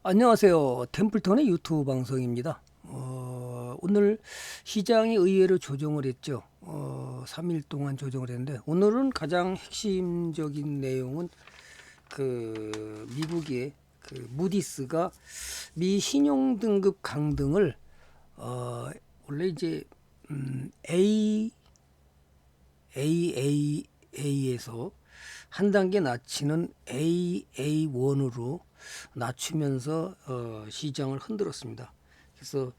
안녕하세요. 템플턴의 유튜브 방송입니다. 오늘 시장이 의외로 조정을 했죠. 3일 동안 조정을 했는데 오늘은 가장 핵심적인 내용은 미국의 무디스가 미 신용 등급 강등을 원래 이제 AAA에서 한 단계 낮추는 AA1으로 낮추면서 시장을 흔들었습니다. 그래서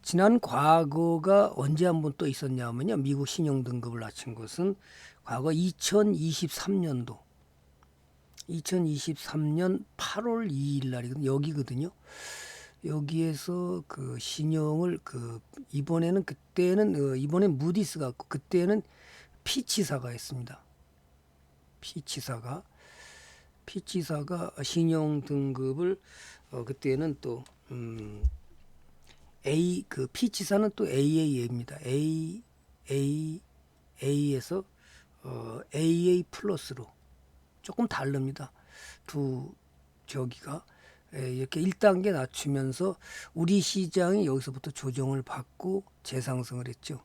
지난 과거가 언제 한번 또 있었냐면요. 미국 신용 등급을 낮춘 것은 과거 2023년 8월 2일 날이거든요. 여기거든요. 여기에서 그 신용을 이번에는 이번엔 무디스가 갖고 그때는 피치사가 했습니다. 피치사가 신용 등급을 그때는 또 피치사는 또 AAA입니다. A에서 AA 플러스로 조금 다릅니다. 두 저기가 이렇게 1단계 낮추면서 우리 시장이 여기서부터 조정을 받고 재상승을 했죠.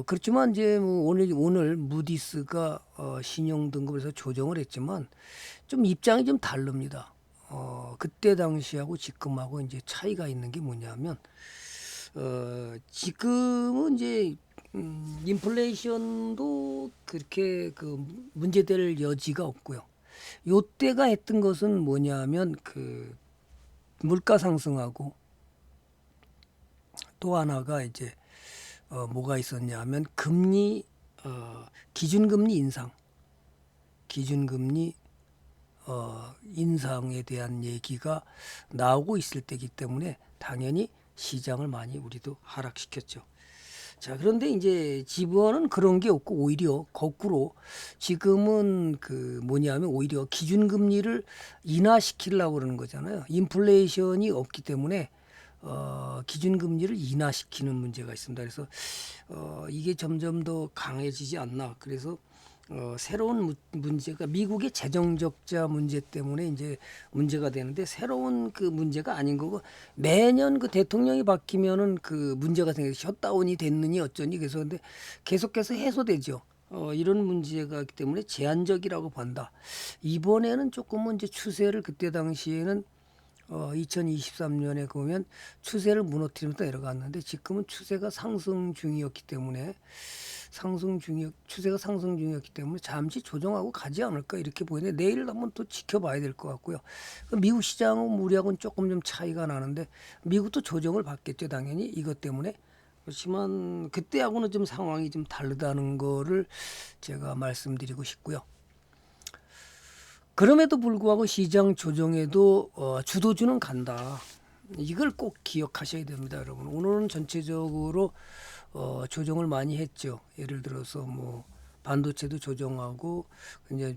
그렇지만 이제 뭐 오늘 무디스가 신용 등급에서 조정을 했지만 좀 입장이 좀 다릅니다. 그때 당시하고 지금하고 이제 차이가 있는 게 뭐냐면 지금은 이제 인플레이션도 그렇게 문제될 여지가 없고요. 요때가 했던 것은 뭐냐면 물가 상승하고 또 하나가 이제 뭐가 있었냐면 기준금리 인상에 대한 얘기가 나오고 있을 때이기 때문에 당연히 시장을 많이 우리도 하락시켰죠. 자, 그런데 이제 집원은 그런 게 없고 오히려 거꾸로 지금은 뭐냐면 오히려 기준금리를 인하시키려고 그러는 거잖아요. 인플레이션이 없기 때문에 기준금리를 인하시키는 문제가 있습니다. 그래서 이게 점점 더 강해지지 않나. 그래서 새로운 문제가 미국의 재정적자 문제 때문에 이제 문제가 되는데 새로운 문제가 아닌 거고 매년 대통령이 바뀌면은 문제가 생겨 셧다운이 됐느니 어쩌니 그래서 근데 계속해서 해소되죠. 이런 문제가 있기 때문에 제한적이라고 본다. 이번에는 조금은 이제 추세를 그때 당시에는 2023년에 보면 추세를 무너뜨리면서 내려갔는데 지금은 추세가 상승 중이었기 때문에 추세가 상승 중이었기 때문에 잠시 조정하고 가지 않을까 이렇게 보이는데 내일 한번 또 지켜봐야 될 것 같고요. 미국 시장은 우리하고는 조금 좀 차이가 나는데 미국도 조정을 받겠죠 당연히 이것 때문에. 그렇지만 그때하고는 좀 상황이 좀 다르다는 거를 제가 말씀드리고 싶고요. 그럼에도 불구하고 시장 조정에도 주도주는 간다. 이걸 꼭 기억하셔야 됩니다, 여러분. 오늘은 전체적으로 조정을 많이 했죠. 예를 들어서 뭐 반도체도 조정하고 이제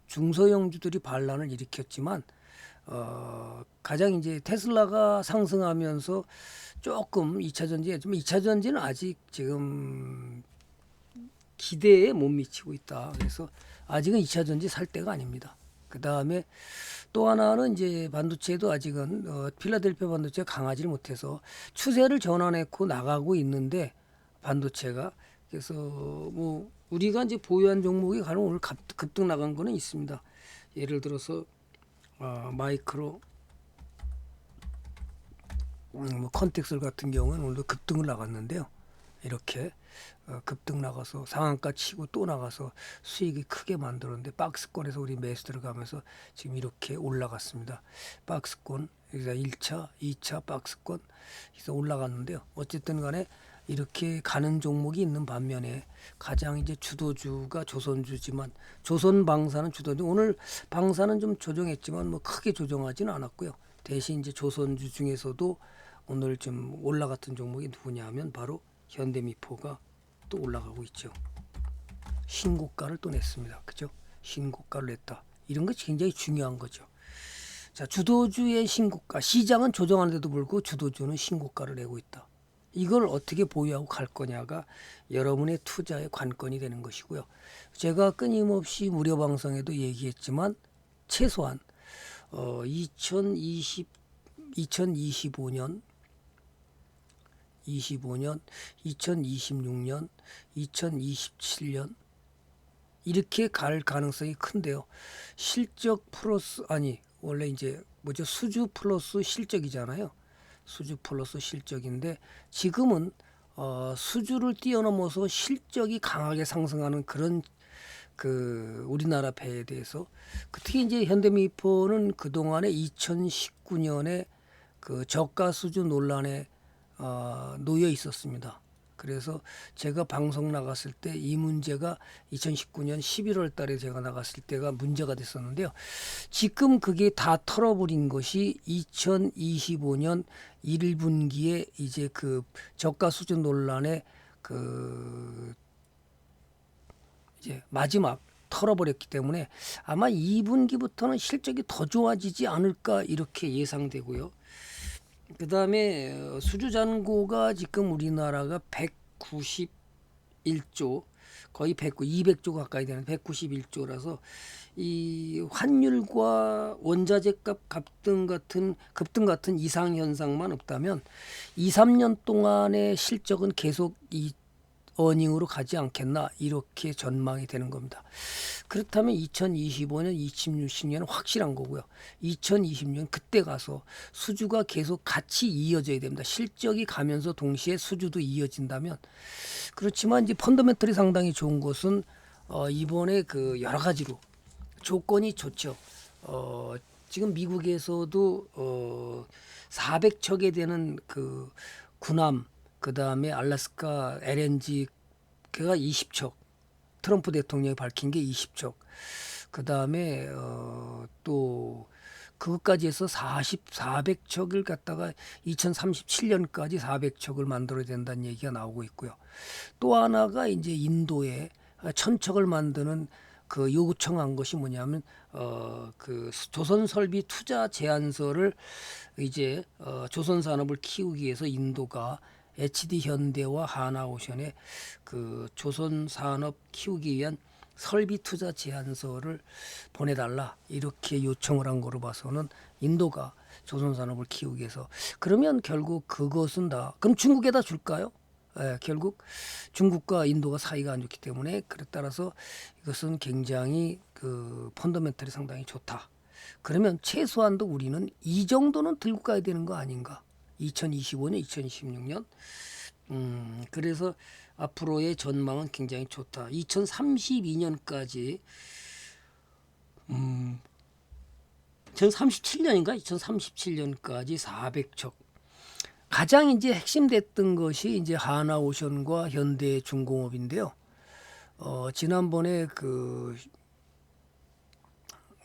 중소형주들이 반란을 일으켰지만 가장 이제 테슬라가 상승하면서 조금 2차 전지였지만 2차 전지는 아직 지금 기대에 못 미치고 있다. 그래서 아직은 2차 전지 살 때가 아닙니다. 그 다음에 또 하나는 이제 반도체도 아직은 필라델피아 반도체가 강하지 못해서 추세를 전환했고 나가고 있는데 반도체가 그래서 뭐 우리가 이제 보유한 종목이 가령 오늘 급등 나간 거는 있습니다. 예를 들어서 마이크로 뭐 컨텍슬 같은 경우는 오늘도 급등을 나갔는데요. 이렇게 급등 나가서 상한가 치고 또 나가서 수익이 크게 만들었는데 박스권에서 우리 매수 들어가면서 지금 이렇게 올라갔습니다. 박스권 여기서 1차, 2차 박스권 그래서 올라갔는데요. 어쨌든 간에 이렇게 가는 종목이 있는 반면에 가장 이제 주도주가 조선주지만 조선방사는 주도주 오늘 방사는 좀 조정했지만 뭐 크게 조정하지는 않았고요. 대신 이제 조선주 중에서도 오늘 좀 올라갔던 종목이 누구냐 하면 바로 현대미포가 또 올라가고 있죠. 신고가를 또 냈습니다. 그죠? 신고가를 냈다. 이런 거 굉장히 중요한 거죠. 자, 주도주의 신고가. 시장은 조정하는데도 불구하고 주도주는 신고가를 내고 있다. 이걸 어떻게 보유하고 갈 거냐가 여러분의 투자의 관건이 되는 것이고요. 제가 끊임없이 무료 방송에도 얘기했지만 최소한 2020 2025년, 2026년, 2027년 이렇게 갈 가능성이 큰데요. 실적 플러스 원래 이제 뭐죠? 수주 플러스 실적이잖아요. 수주 플러스 실적인데 지금은 수주를 뛰어넘어서 실적이 강하게 상승하는 그런 그 우리나라 배에 대해서 특히 이제 현대미포는 그동안에 2019년에 그 저가 수주 논란에 놓여 있었습니다. 그래서 제가 방송 나갔을 때 이 문제가 2019년 11월 달에 제가 나갔을 때가 문제가 됐었는데요. 지금 그게 다 털어버린 것이 2025년 1분기에 이제 그 저가 수주 논란에 그 이제 마지막 털어버렸기 때문에 아마 2분기부터는 실적이 더 좋아지지 않을까 이렇게 예상되고요. 그 다음에 수주 잔고가 지금 우리나라가 191조 거의 200조 가까이 되는 191조라서 이 환율과 원자재 값 급등 같은 이상 현상만 없다면 2, 3년 동안의 실적은 계속 이 어닝으로 가지 않겠나 이렇게 전망이 되는 겁니다. 그렇다면 2025년, 2060년은 확실한 거고요. 2020년 그때 가서 수주가 계속 같이 이어져야 됩니다. 실적이 가면서 동시에 수주도 이어진다면 그렇지만 이제 펀더멘털이 상당히 좋은 것은 이번에 그 여러 가지로 조건이 좋죠. 지금 미국에서도 400척에 되는 그 군함 그 다음에 알래스카 LNG가 20척, 트럼프 대통령이 밝힌 게 20척. 그 다음에 또 그것까지 해서 400척을 갖다가 2037년까지 400척을 만들어야 된다는 얘기가 나오고 있고요. 또 하나가 이제 인도에 1000척을 만드는 그 요청한 것이 뭐냐면 그 조선설비 투자 제안서를 이제 조선산업을 키우기 위해서 인도가 HD 현대와 하나오션에 그 조선 산업 키우기 위한 설비 투자 제안서를 보내달라 이렇게 요청을 한 거로 봐서는 인도가 조선 산업을 키우기 위해서 그러면 결국 그것은 다 그럼 중국에다 줄까요? 결국 중국과 인도가 사이가 안 좋기 때문에 그에 따라서 이것은 굉장히 그 펀더멘털이 상당히 좋다. 그러면 최소한도 우리는 이 정도는 들고 가야 되는 거 아닌가? 2025년, 2026년. 그래서 앞으로의 전망은 굉장히 좋다. 2032년까지 2037년인가? 2037년까지 400척. 가장 이제 핵심됐던 것이 이제 하나오션과 현대중공업인데요. 지난번에 그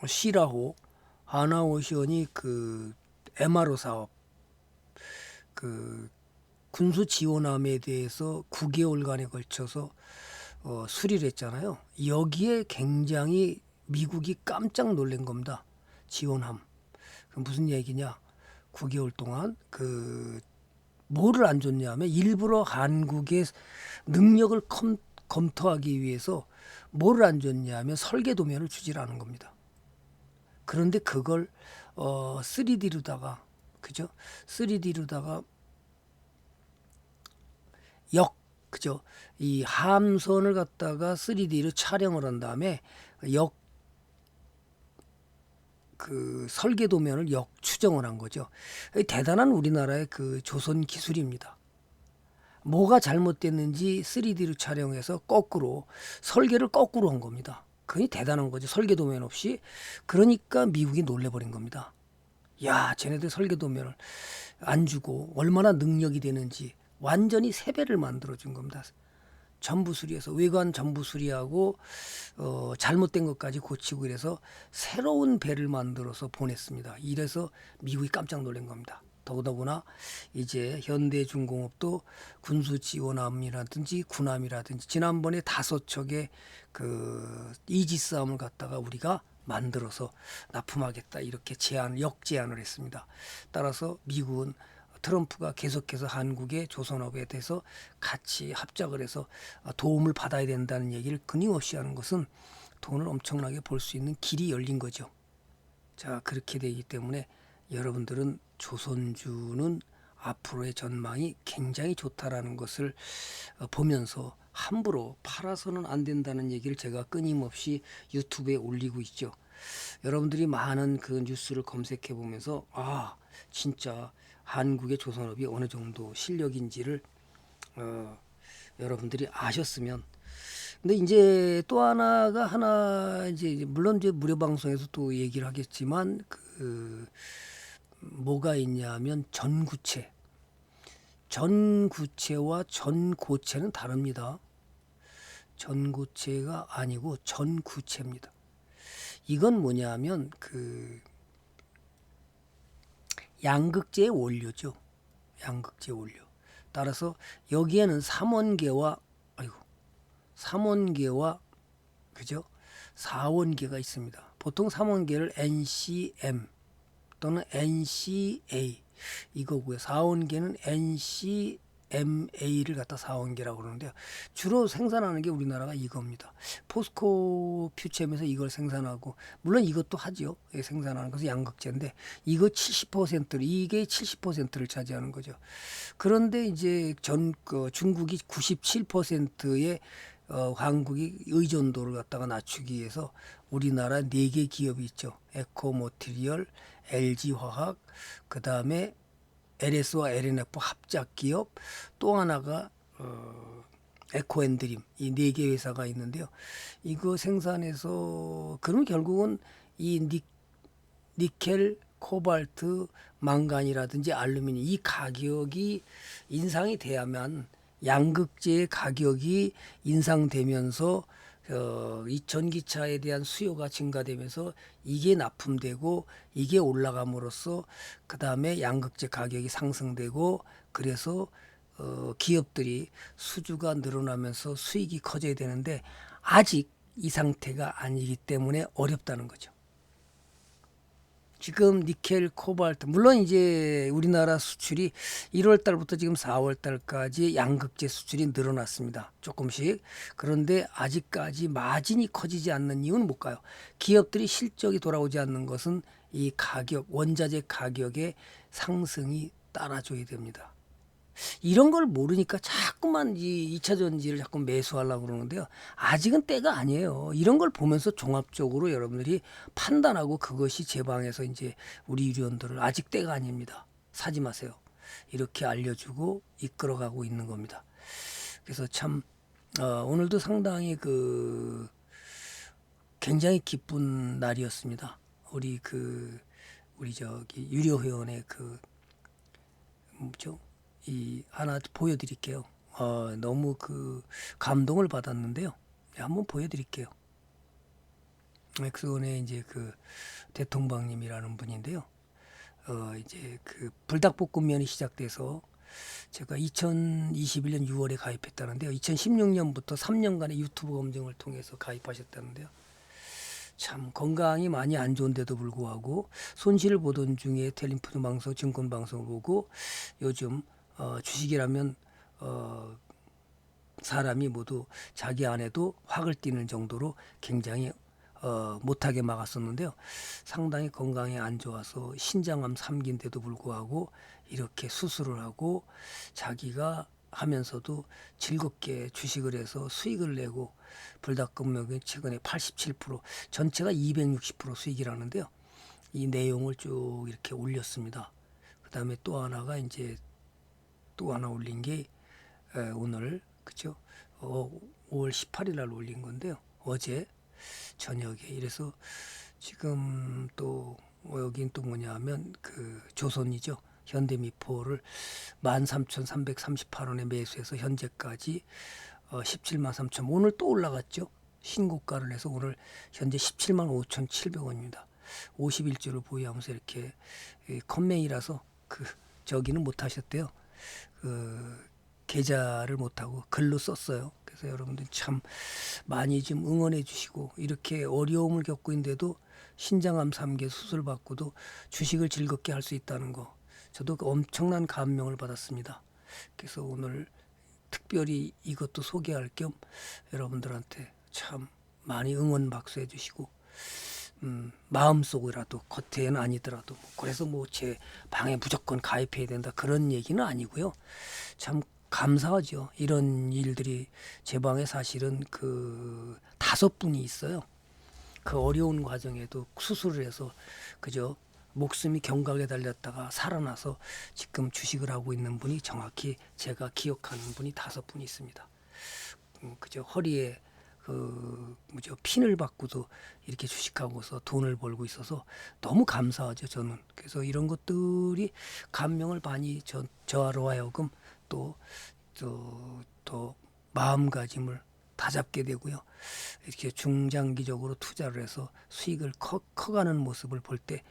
시라호 하나오션이 그 MRO 사업 그 군수 지원함에 대해서 9개월간에 걸쳐서 수리를 했잖아요. 여기에 굉장히 미국이 깜짝 놀란 겁니다. 지원함. 그 무슨 얘기냐? 9개월 동안 그 뭐를 안 줬냐면 일부러 한국의 능력을 검토하기 위해서 뭐를 안 줬냐면 설계 도면을 주질 않은 겁니다. 그런데 그걸 3D로다가 그죠? 3D로다가 그죠? 이 함선을 갖다가 3D로 촬영을 한 다음에 그 설계 도면을 추정을 한 거죠. 대단한 우리나라의 그 조선 기술입니다. 뭐가 잘못됐는지 3D로 촬영해서 설계를 거꾸로 한 겁니다. 그게 대단한 거죠. 설계 도면 없이. 그러니까 미국이 놀래버린 겁니다. 야, 쟤네들 설계 도면을 안 주고 얼마나 능력이 되는지 완전히 세 배를 만들어준 겁니다. 전부 수리해서 외관 전부 수리하고 잘못된 것까지 고치고 이래서 새로운 배를 만들어서 보냈습니다. 이래서 미국이 깜짝 놀란 겁니다. 더더구나 이제 현대중공업도 군수 지원함이라든지 군함이라든지 지난번에 5척의 그 이지스함을 갖다가 우리가 만들어서 납품하겠다 이렇게 역제안을 했습니다. 따라서 미국은 트럼프가 계속해서 한국의 조선업에 대해서 같이 합작을 해서 도움을 받아야 된다는 얘기를 끊임없이 하는 것은 돈을 엄청나게 벌 수 있는 길이 열린 거죠. 자, 그렇게 되기 때문에 여러분들은 조선주는 앞으로의 전망이 굉장히 좋다라는 것을 보면서 함부로 팔아서는 안 된다는 얘기를 제가 끊임없이 유튜브에 올리고 있죠. 여러분들이 많은 그 뉴스를 검색해 보면서 진짜 한국의 조선업이 어느 정도 실력인지를 여러분들이 아셨으면. 근데 이제 또 하나 이제 물론 이제 무료 방송에서 또 얘기를 하겠지만 그 뭐가 있냐면 전구체와 전고체는 다릅니다. 전고체가 아니고 전구체입니다. 이건 뭐냐면 그 양극재의 원료죠. 양극재 원료. 따라서 여기에는 삼원계와 그죠? 4원계가 있습니다. 보통 3원계를 NCM 또는 NCA 이거고요. 4원계는 NCMA를 갖다 4원계라고 그러는데요. 주로 생산하는 게 우리나라가 이겁니다. 포스코 퓨체에서 이걸 생산하고, 물론 이것도 하죠. 생산하는 것은 양극재인데 이거 70%, 이게 70%를 차지하는 거죠. 그런데 이제 중국이 97%의 한국이 의존도를 갖다가 낮추기 위해서 우리나라 4개 기업이 있죠. 에코모티리얼, LG화학, 그 다음에 LS와 LNF 합작 기업, 또 하나가 에코앤드림, 이 4개 회사가 있는데요. 이거 생산해서 그러면 결국은 이 니켈, 코발트, 망간이라든지 알루미늄 이 가격이 인상이 돼야만 양극재의 가격이 인상되면서 이 전기차에 대한 수요가 증가되면서 이게 납품되고 이게 올라감으로써 그 다음에 양극재 가격이 상승되고, 그래서 기업들이 수주가 늘어나면서 수익이 커져야 되는데 아직 이 상태가 아니기 때문에 어렵다는 거죠. 지금 니켈, 코발트, 물론 이제 우리나라 수출이 1월 달부터 지금 4월 달까지 양극재 수출이 늘어났습니다. 조금씩. 그런데 아직까지 마진이 커지지 않는 이유는 뭘까요? 기업들이 실적이 돌아오지 않는 것은 이 가격, 원자재 가격의 상승이 따라줘야 됩니다. 이런 걸 모르니까 자꾸만 이 2차 전지를 자꾸 매수하려고 그러는데요. 아직은 때가 아니에요. 이런 걸 보면서 종합적으로 여러분들이 판단하고 그것이 제 방에서 이제 우리 유료원들을 아직 때가 아닙니다. 사지 마세요. 이렇게 알려주고 이끌어가고 있는 겁니다. 그래서 참 오늘도 상당히 굉장히 기쁜 날이었습니다. 우리 저기 유료 회원의 뭐죠? 이 하나 보여드릴게요. 너무 감동을 받았는데요. 한번 보여드릴게요. 엑소원의 이제 대통방님이라는 분인데요. 이제 불닭볶음면이 시작돼서 제가 2021년 6월에 가입했다는데요. 2016년부터 3년간의 유튜브 검증을 통해서 가입하셨다는데요. 참 건강이 많이 안 좋은데도 불구하고 손실을 보던 중에 텔레비전 방송, 증권 방송을 보고 요즘 주식이라면 사람이 모두 자기 안에도 확을 띠는 정도로 굉장히 못하게 막았었는데요. 상당히 건강이 안 좋아서 신장암 3기인데도 불구하고 이렇게 수술을 하고 자기가 하면서도 즐겁게 주식을 해서 수익을 내고 불닭금명이 최근에 87%, 전체가 260% 수익이라는데요. 이 내용을 쭉 이렇게 올렸습니다. 그 다음에 또 하나가 이제 또 하나 올린 게 오늘 그죠? 5월 18일 날 올린 건데요. 어제 저녁에. 이래서 지금 또 여긴 또 뭐냐면 조선이죠. 현대미포를 13,338원에 매수해서 현재까지 17만 3천, 오늘 또 올라갔죠. 신고가를 해서 오늘 현재 17만 5,700원입니다. 51주를 보유하면서 이렇게 컴맹이라서 저기는 못 하셨대요. 계좌를 못하고 글로 썼어요. 그래서 여러분들 참 많이 좀 응원해 주시고, 이렇게 어려움을 겪고 있는데도 신장암 3개 수술 받고도 주식을 즐겁게 할 수 있다는 거, 저도 엄청난 감명을 받았습니다. 그래서 오늘 특별히 이것도 소개할 겸 여러분들한테 참 많이 응원 박수 해주시고 마음속이라도 겉에는 아니더라도 그래서 뭐 제 방에 무조건 가입해야 된다 그런 얘기는 아니고요. 참 감사하죠. 이런 일들이 제 방에 사실은 그 5분이 있어요. 그 어려운 과정에도 수술을 해서 그저 목숨이 경각에 달렸다가 살아나서 지금 주식을 하고 있는 분이 정확히 제가 기억하는 분이 5분이 있습니다. 그저 허리에 그 뭐죠 핀을 받고도 이렇게 주식하고서 돈을 벌고 있어서 너무 감사하죠 저는. 그래서 이런 것들이 감명을 많이 저하러 하여금 또 마음가짐을 다잡게 되고요. 이렇게 중장기적으로 투자를 해서 수익을 커가는 모습을 볼 때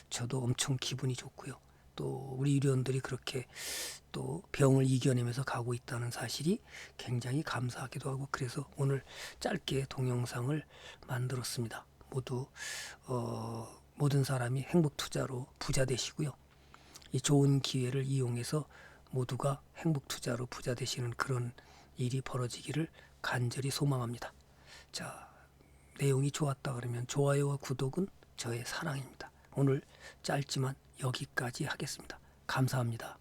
저도 엄청 기분이 좋고요. 또 우리 유료원들이 그렇게 또 병을 이겨내면서 가고 있다는 사실이 굉장히 감사하기도 하고 그래서 오늘 짧게 동영상을 만들었습니다. 모든 사람이 행복 투자로 부자 되시고요. 이 좋은 기회를 이용해서 모두가 행복 투자로 부자 되시는 그런 일이 벌어지기를 간절히 소망합니다. 자, 내용이 좋았다 그러면 좋아요와 구독은 저의 사랑입니다. 오늘 짧지만 여기까지 하겠습니다. 감사합니다.